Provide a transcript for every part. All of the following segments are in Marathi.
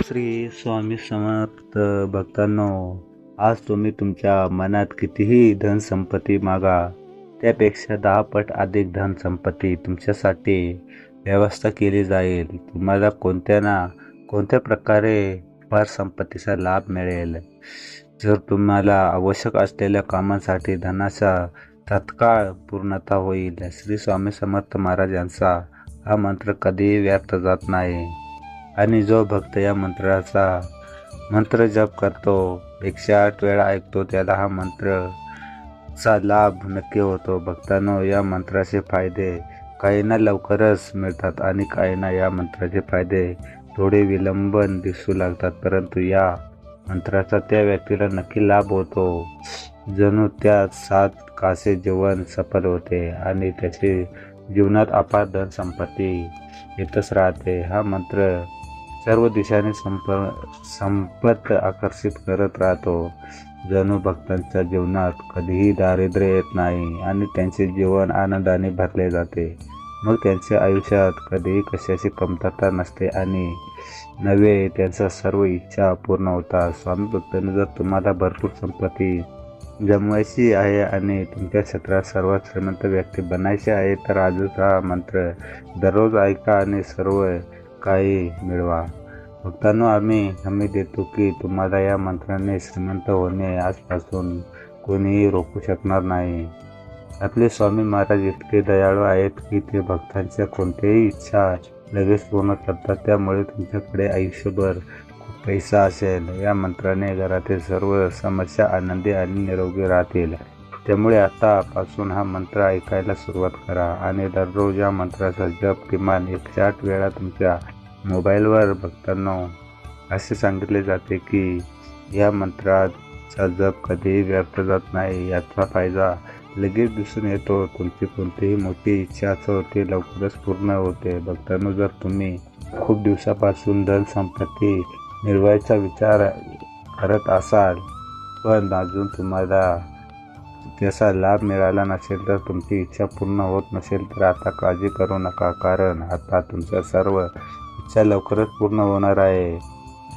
श्री स्वामी समर्थ भक्तांनो, आज तुम्ही तुमच्या मनात कितीही धनसंपत्ती मागा, त्यापेक्षा 10 पट अधिक धनसंपत्ती तुमच्यासाठी व्यवस्था केली जाईल. तुम्हाला कोणत्या प्रकारे फार संपत्तीचा लाभ मिळेल. जर तुम्हाला आवश्यक असलेल्या कामांसाठी धनाचा तत्काळ पूर्णता होईल. श्री स्वामी समर्थ महाराज यांचा हा मंत्र कधीही व्यर्थ जात नाही आणि जो भक्त या मंत्र जप करतो, 108 वेळा ऐकतो, त्याला हा मंत्रचा लाभ नक्की होतो. भक्तांनो, या मंत्राचे फायदे काहींना लवकरच मिळतात आणि काहींना या मंत्राचे फायदे थोडे विलंबन दिसू लागतात, परंतु या मंत्राचा त्या व्यक्तीला नक्की लाभ होतो. जणू त्या 7 कासे जेवण सफल होते आणि त्याचे जीवनात अपार धन संपत्ती येतच राहते. हा मंत्र सर्व दिशाने संपत आकर्षित करत राहतो. जणू भक्तांच्या जीवनात कधीही दारिद्र्य येत नाही आणि त्यांचे जीवन आनंदाने भरले जाते. मग त्यांच्या आयुष्यात कधीही कशाची कमतरता नसते आणि नवे त्यांच्या सर्व इच्छा पूर्ण होतात. स्वामी भक्तांनो, जर तुम्हाला भरपूर संपत्ती जमवायची आहे आणि तुमच्या क्षेत्रात सर्वात श्रीमंत व्यक्ती बनायचे आहे, तर आजच हा मंत्र दररोज ऐका आणि सर्व काही मिळवा. भक्तांनो, आम्ही हमी देतो की तुम्हाला या मंत्राने श्रीमंत होणे आजपासून कोणीही रोखू शकणार नाही. आपले स्वामी महाराज इतके दयाळू आहेत की ते भक्तांच्या कोणत्याही इच्छा लगेच पूर्ण करतात. त्यामुळे तुमच्याकडे आयुष्यभर खूप पैसा असेल. या मंत्राने घरातील सर्व समस्या आनंदी आणि निरोगी राहतील. त्यामुळे आतापासून हा मंत्र ऐकायला सुरुवात करा आणि दररोज या मंत्राचा जप किमान 108 वेळा तुमच्या मोबाईलवर. भक्तांनो, असे सांगितले जाते की या मंत्राचा जप कधीही व्यर्थ जात नाही. याचा फायदा लगेच दिसून येतो. तुमची कोणतीही मोठी इच्छा असो ती लवकरच पूर्ण होते. भक्तांनो, जर तुम्ही खूप दिवसापासून धन संपत्ती मिळवायचा विचार करत असाल पण अजून तुम्हाला त्याचा लाभ मिळाला नसेल, तर तुमची इच्छा पूर्ण होत नसेल, तर आता काळजी करू नका, कारण आता तुमच्या सर्व इच्छा लवकरच पूर्ण होणार आहे.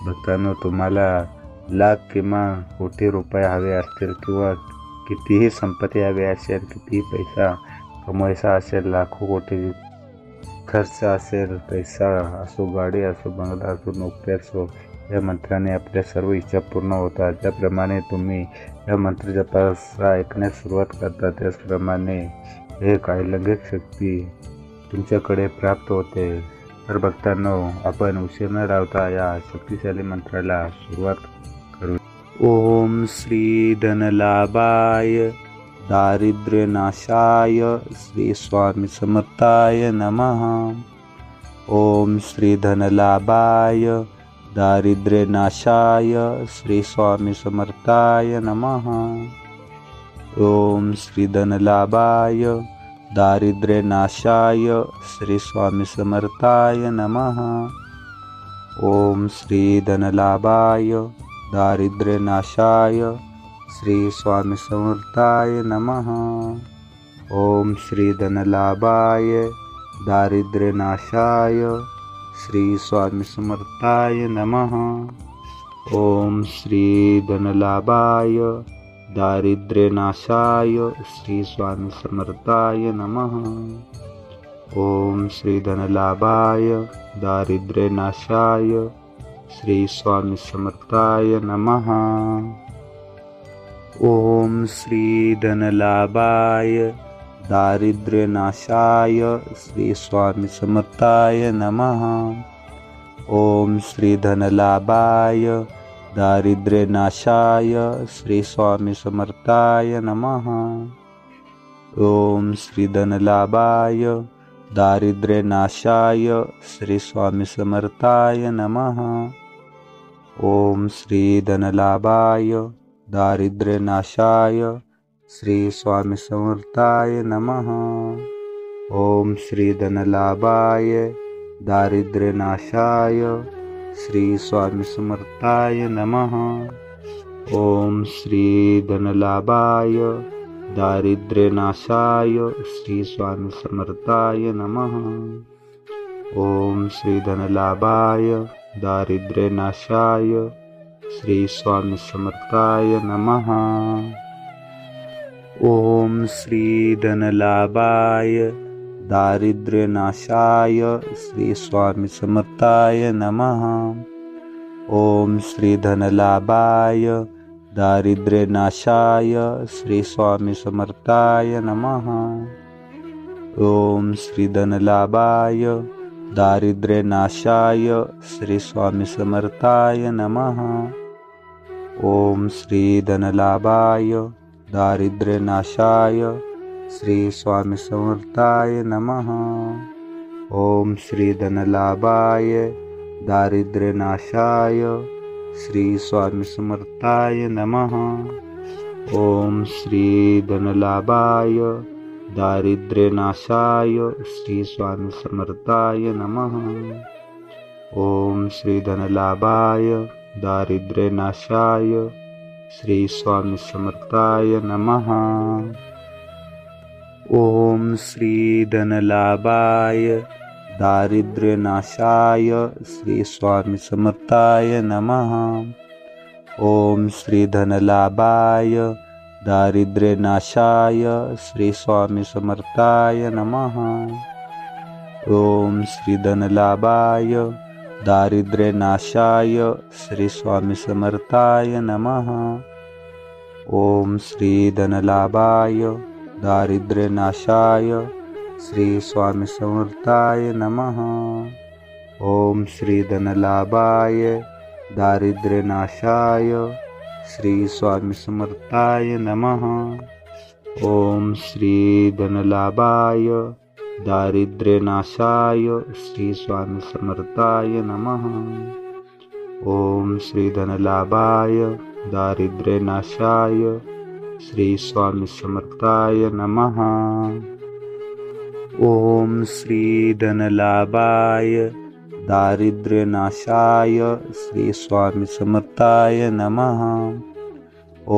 भक्तांनो, तुम्हाला लाख किंवा कोटी रुपये हवे असतील किंवा कितीही संपत्ती हवी असेल, कितीही पैसा कमवायचा असेल, लाखो कोटी खर्च असेल, पैसा असो, गाडी असो, बंगला असो, नोकरी असो, या मंत्राने आपल्या सर्व इच्छा पूर्ण होतात. ज्याप्रमाणे तुम्ही या मंत्र जपाचा ऐकण्यास सुरुवात करता, त्याचप्रमाणे एक अलौकिक शक्ती तुमच्याकडे प्राप्त होते. तर भक्तांनो, आपण उशीर न लावता या शक्तिशाली मंत्राला सुरुवात करू. ओम श्री धनलाभाय दारिद्र्यनाशाय श्री स्वामी समर्थाय नमः. ओम श्री धनलाभाय दारिद्र्यनाशाय श्री स्वामी समर्थाय नमः. ओम श्री धनलाभाय दारिद्र्यनाशाय श्री स्वामी समर्थाय नमः. ओम श्री धनलाभाय दारिद्र्यनाशाय श्री स्वामी समर्थाय नमः. ओम श्री धनलाभाय दारिद्र्यनाशाय श्री स्वामी समर्थाय नमः. ओम श्री धनलाभाय दारिद्र्यनाशाय श्री स्वामी समर्थाय नमः. ओम श्री धनलाभाय दारिद्र्यनाशाय श्री स्वामी समर्थाय नमः. ओम श्री धनलाभाय दारिद्र्यनाशाय श्री स्वामी समर्थाय नमः. ओम श्री धनलाभाय दारिद्र्यनाशाय श्री स्वामी समर्थाय नमः. ओम श्री धनलाभाय दारिद्र्यनाशाय श्री स्वामी समर्थाय नमः. ओम श्री धनलाभाय दारिद्र्यनाशाय श्री स्वामी समर्थाय नमः. ओम श्री धनलाभाय दारिद्र्यनाशाय श्री स्वामी समर्थाय नमः. ओम श्री धनलाभाय दारिद्र्यनाशाय श्री स्वामी समर्थाय नमः. ओम श्री धनलाभाय दारिद्र्यनाशाय श्री स्वामी समर्थाय नमः। ओम श्री धनलाभाय दारिद्र्यनाशाय श्री स्वामी समर्थाय नमः। ओम श्री धनलाभाय दारिद्र्यनाशाय श्री स्वामी समर्थाय नमः। ओम श्री धनलाभाय दारिद्र्यनाशाय श्री स्वामी समर्थाय नमः। ओम श्री धनलाभाय दारिद्र्यनाशाय श्री स्वामी समर्थाय नमः। ओम श्री धनलाभाय दारिद्र्यनाशाय श्री स्वामी समर्थाय नमः। ओम श्री धनलाभाय दारिद्र्यनाशाय श्री स्वामी समर्थाय नमः। ओम श्री धनलाभाय दारिद्र्यनाशाय श्री स्वामी समर्थाय नमः। ओम श्री धनलाभाय दारिद्र्यनाशाय श्री स्वामी समर्थाय नमः। ओम श्री धनलाभाय दारिद्र्यनाशाय श्री स्वामी समर्थाय नमः। ओम श्री धनलाभाय दारिद्र्यनाशाय श्री स्वामी समर्थाय नमः। ओम श्री धनलाभाय दारिद्र्यनाशाय श्री स्वामी समर्थाय नमः। ओम श्री धनलाभाय दारिद्र्यनाशाय श्री स्वामी समर्थाय नमः। ओम श्री धनलाभाय दारिद्र्यनाशाय श्री स्वामी समर्थाय नमः। ओम श्री धनलाभाय दारिद्र्यनाशाय श्री स्वामी समर्थाय नमः। ओम श्री धनलाभाय दारिद्र्यनाशाय श्री स्वामी समर्थाय नमः।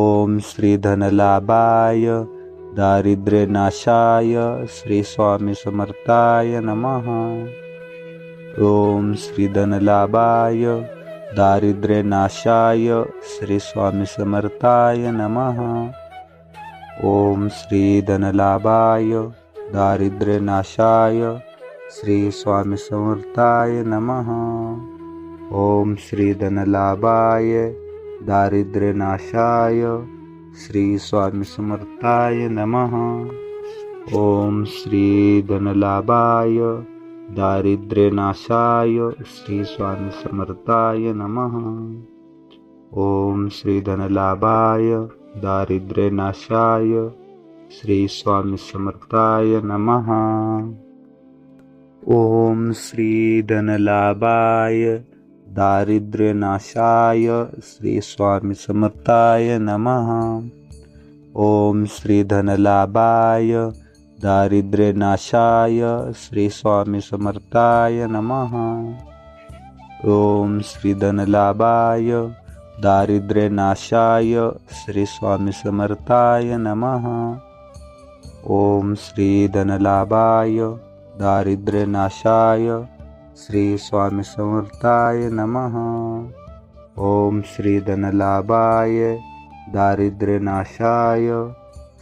ओम श्री धनलाभाय दारिद्र्यनाशाय श्री स्वामी समर्थाय नमः। ओम श्री धनलाभाय दारिद्र्यनाशाय श्री स्वामी समर्थाय नमः। ओम श्री धनलाभाय दारिद्र्यनाशाय श्री स्वामी समर्थाय नमः। ओम श्री धनलाभाय दारिद्र्यनाशाय श्री स्वामी समर्थाय नमः। ओम श्री धनलाभाय दारिद्र्यनाशाय श्री स्वामी समर्थाय नमः। ओम श्री धनलाभाय दारिद्र्यनाशाय श्री स्वामी समर्थाय नमः। ओम श्री धनलाभाय दारिद्र्यनाशाय श्री स्वामी समर्थाय नमः। ओम श्री धनलाभाय दारिद्र्यनाशाय श्री स्वामी समर्थाय नमः। ओम श्री धनलाभाय दारिद्र्यनाशाय श्री स्वामी समर्थाय नमः। ओम श्री धनलाभाय दारिद्र्यनाशाय श्री स्वामी समर्थाय नमः। ओम श्री धनलाभाय दारिद्र्यनाशाय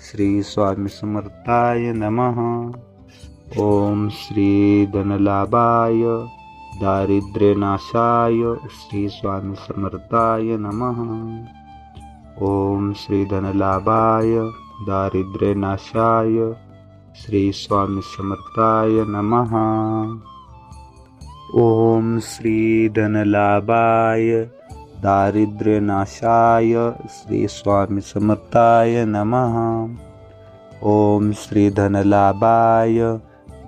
श्री स्वामी समर्थाय नमः। ओम श्री धनलाभाय दारिद्र्यनाशाय श्री स्वामी समर्थाय नमः। ओम श्री धनलाभाय दारिद्र्यनाशाय श्री स्वामी समर्थाय नमः। ओम श्री धनलाभाय दारिद्र्यनाशाय श्री स्वामी समर्थाय नमः। ओम श्री धनलाभाय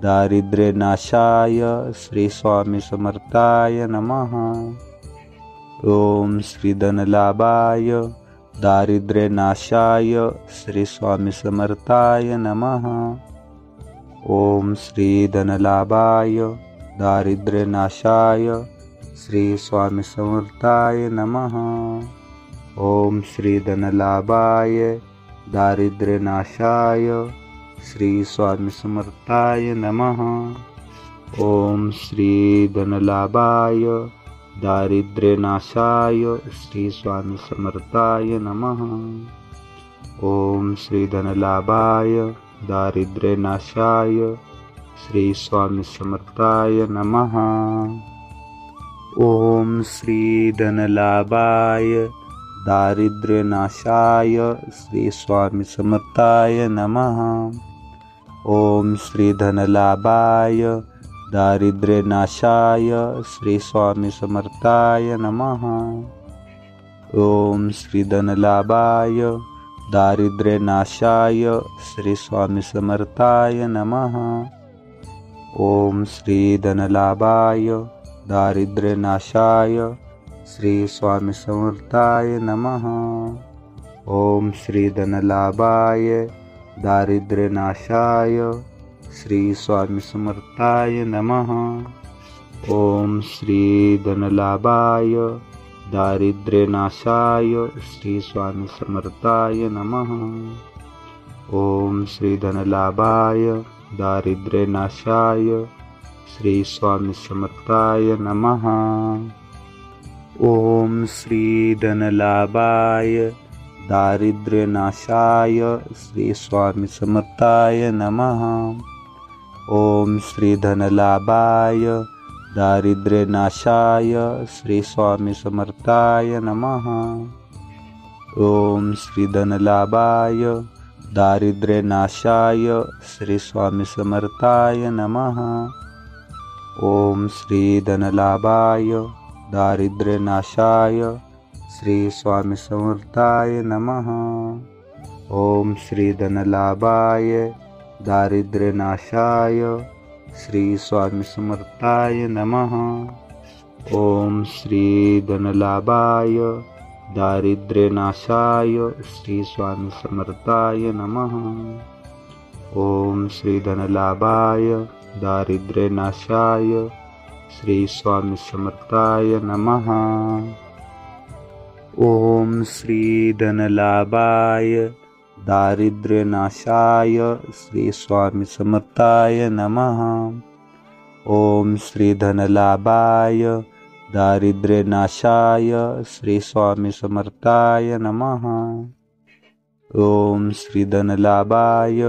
दारिद्र्यनाशाय श्री स्वामी समर्थाय नमः। ओम श्री धनलाभाय दारिद्र्यनाशाय श्री स्वामी समर्थाय नमः। ओम श्री धनलाभाय दारिद्र्यनाशाय श्री स्वामी समर्थाय नमः। ओम श्री धनलाभाय दारिद्र्यनाशाय श्री स्वामी समर्थाय नमः। ओम श्री धनलाभाय दारिद्र्यनाशाय श्री स्वामी समर्थाय नमः। ओम श्री धनलाभाय दारिद्र्यनाशाय श्री स्वामी समर्थाय नमः। ओम श्री धनलाभाय दारिद्र्यनाशाय श्री स्वामी समर्थाय नमः। ओम श्री धनलाभाय दारिद्र्यनाशाय श्री स्वामी समर्थाय नमः। ओम श्री धनलाभाय दारिद्र्यनाशाय श्री स्वामी समर्थाय नमः। ओम श्री धनलाभाय दारिद्र्यनाशाय श्री स्वामी समर्थाय नमः। ओम श्री धनलाभाय दारिद्र्यनाशाय श्री स्वामी समर्थाय नमः। ओम श्री धनलाभाय दारिद्र्यनाशाय श्री स्वामी समर्थाय नमः। ओम श्री धनलाभाय दारिद्र्यनाशाय श्री स्वामी समर्थाय नमः। ओम श्री धनलाभाय दारिद्र्यनाशाय श्री स्वामी समर्थाय नमः। ओम श्री धनलाभाय दारिद्र्यनाशाय श्री स्वामी समर्थाय नमः। ओम श्री धनलाभाय दारिद्र्यनाशाय श्री स्वामी समर्थाय नमः। ओम श्री धनलाभाय दारिद्र्यनाशाय श्री स्वामी समर्थाय नमः। ओम श्री धनलाभाय दारिद्र्यनाशाय श्री स्वामी समर्थाय नमः। ओम श्री धनलाभाय दारिद्र्यनाशाय श्री स्वामी समर्थाय नमः। ओम श्री धनलाभाय दारिद्र्यनाशाय श्री स्वामी समर्थाय नमः। ओम श्री धनलाभाय दारिद्र्यनाशाय श्री स्वामी समर्थाय नमः। ओम श्री धनलाभाय दारिद्र्यनाशाय श्री स्वामी समर्थाय नमः। ओम श्री धनलाभाय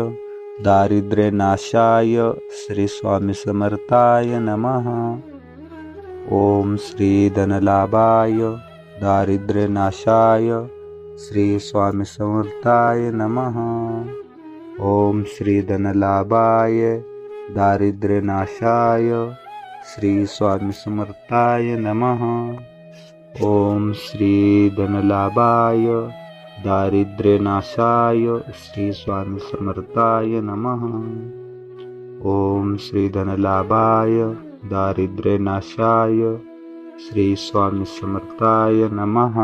दारिद्र्यनाशाय श्री स्वामी समर्थाय नमः। ओम श्री धनलाभाय दारिद्र्यनाशाय श्री स्वामी समर्थाय नमः। ओम श्री धनलाभाय दारिद्र्यनाशाय श्री स्वामी समर्थाय नमः। ओम श्री धनलाभाय दारिद्र्यनाशाय श्री स्वामी समर्थाय नमः। ओम श्री धनलाभाय दारिद्र्यनाशाय श्री स्वामी समर्थाय नमः।